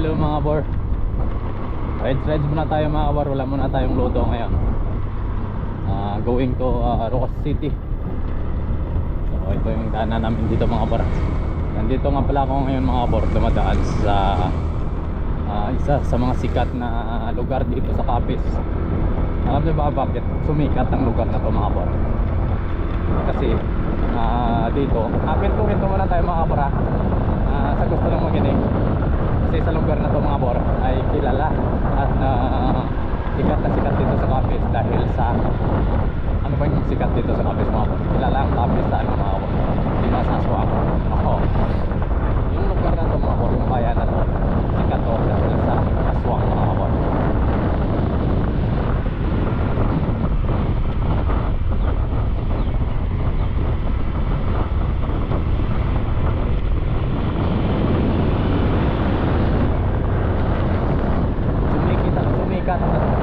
Hello mga bor. Rides muna tayo mga bor. Wala muna tayong lodo ngayon. Going to Rocas City. So ito yung daanan namin dito mga bor. Nandito nga pala ako ngayon mga bor. Dumadaan sa isa sa mga sikat na lugar dito sa Capiz. Alam niyo ba bakit sumikat ang lugar na to mga bor? Kasi dito kwento muna tayo mga bor, sa gusto lang makinig. Kasi sa lugar na to mga bor ay kilala at sikat dito sa Capiz dahil sa ano ba yung sikat dito sa Capiz mga bor? Kilala ang Capiz sa ano mga bor? Di ba sa Aswang? Yung lugar na to mga bor, yung bayan na to sikat to dahil sa Aswang mga bor.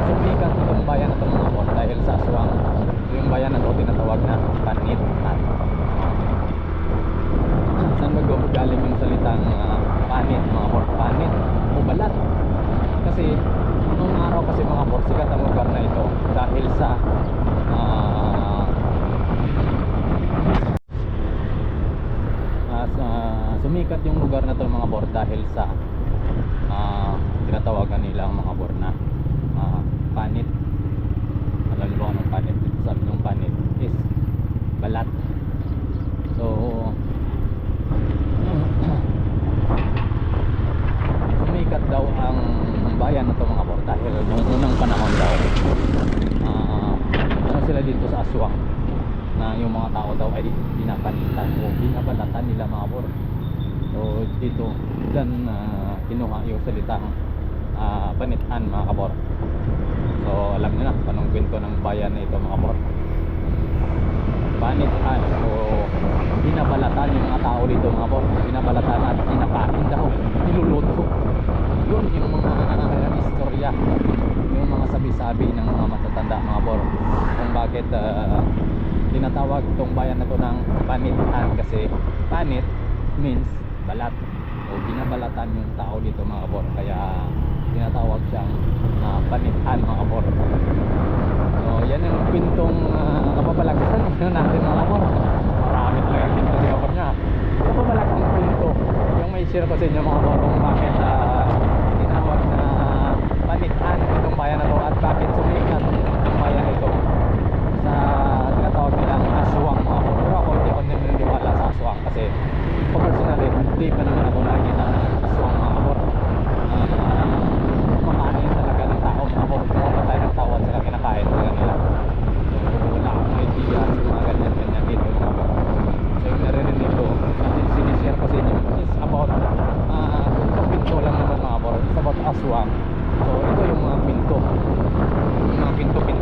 Sumikat itong bayan na ito mga bor dahil sa Aswang. Yung bayan na ito tinatawag na Panitan. Saan galing yung salitang panit mga bor? Panit o balat. Kasi nung araw kasi mga bor, sikat ang lugar na ito dahil sa sumikat yung lugar na ito mga bor dahil sa tinatawagan nila ang mga bor na panit. Alam niyo ba anong panit? Sabi ng panit is balat. So sumikat daw ang bayan na ito mga bor dahil nung unang panahon daw ano sila dito sa Aswang na yung mga tao daw ay pinapanitan o binabalatan nila mga bor. So dito dyan kinuha yung salitang panitan mga kabor. So alam niyo na anong kwento ng bayan na ito mga kabor. Panitan. So binabalatan yung mga tao dito mga kabor. Binabalatan at pinakain daw, niluluto. Yun yung mga istorya, yung mga sabi-sabi ng mga matatanda mga kabor kung bakit tinatawag itong bayan na ito ng panitan. Kasi panit means balat o binabalatan yung tao dito mga kabor, kaya tinatawag siyang panitan mga kabor. So yan ang kwentong kapapalagsan natin mga kabor. Marami talaga ang kwento sa kabor niya. Kapapalagang kwento yung may share ko sa inyo mga kabor kung bakit tinawag na panitan itong bayan na to at bakit sumikat ang bayan nito sa tinatawag nilang Aswang mga kabor. Pero ako hindi ko naniniwala sa Aswang kasi personally hindi pa naman ako nakikita ng Aswang mga kabor. Kumakain talaga ng tao mga kabor, kumapatay ng tao at saka kinakain talaga nila. So wala akong idea sa mga ganyan dito mga kabor. So yung narinig ko at sinishare ko sa inyo is about pinto lang naman mga kabor. It's about Aswang. So ito yung mga pinto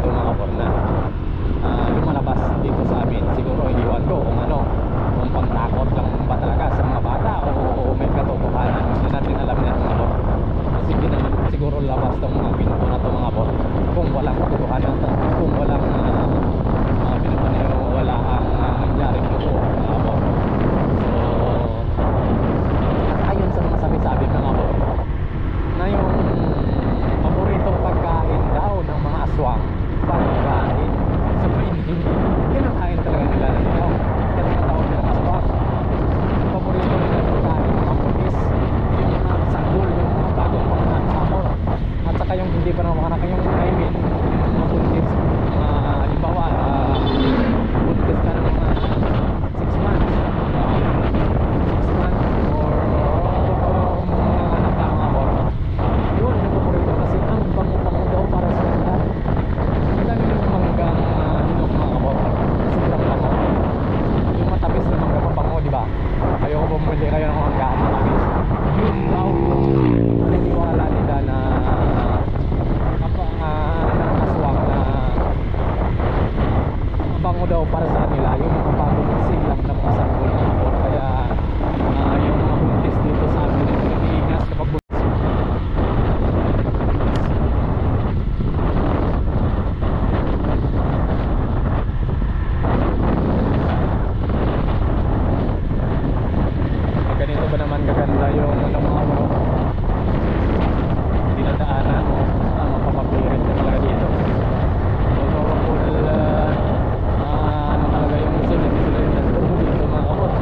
mga kabor na lumalabas dito sa amin. Siguro iwan ko kung ano, kung pangtakot lang ba talaga sa mga bata o may katotohanan. Hindi natin alam yan mga bor. Kasi hindi naman siguro labas itong mga pinto na ito mga bor kung walang katotohanan, kung walang wala ang nangyaring totoo mga bor. So ayon sa mga sabi-sabi mga bor na yung paboritong pagkain daw ng mga aswang, pagkain sa pinhin, kinakain talaga nila ng tao. Kaya tinatawag nila aswang. Yung paborito nila pagkain mga pulis, yung mga sanggol, yung mga bagong panganak samor, at saka yung hindi pa naman panganak, yung I mean yung mga buntis, halimbawa buntis ka ng mga 6 months or mga anak ka mga bor. Yun yung paborito kasi ang bango-bango daw para sa kanila. Magkano yung manggang hinog mga bor, sobrang bango. Yung matamis na mangga pabango, di ba? Ayoko bumili kayo ng mangga matamis. Yun daw naniniwala nila na ng aswang na mabango daw para sa kanila yung mga bagong silang na mga sanggol mga bor. Kaya yung mga buntis dito sa amin ay nag-iingat kapag buntis. Ganito ba naman kaganda yung ano mga bro? dinadaanan. Mapapapirit na talaga dito. So full ano talaga yung Luzon, hindi sila yung nagturo dito mga kapot.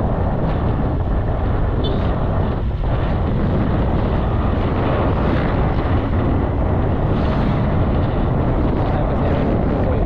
Ay, kasi yung tukoy.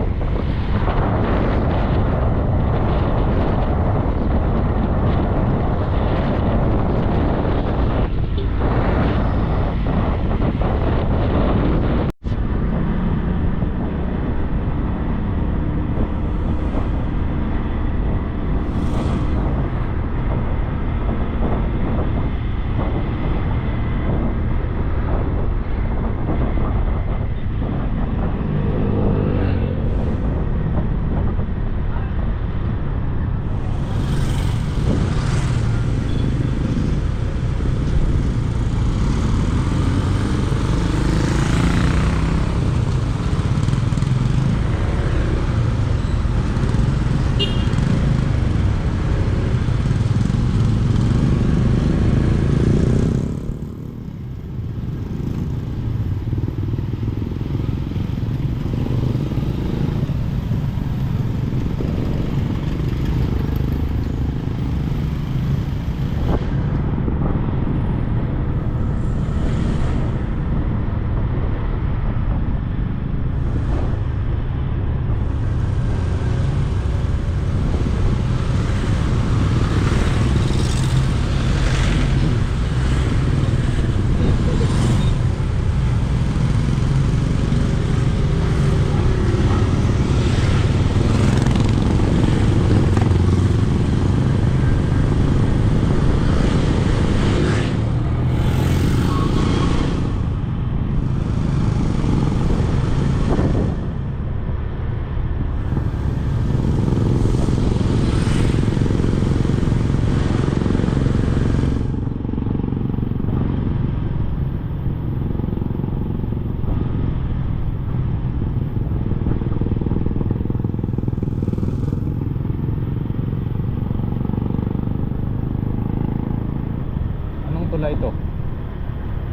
Anong tulay ito?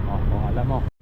Oh, kung alam mo.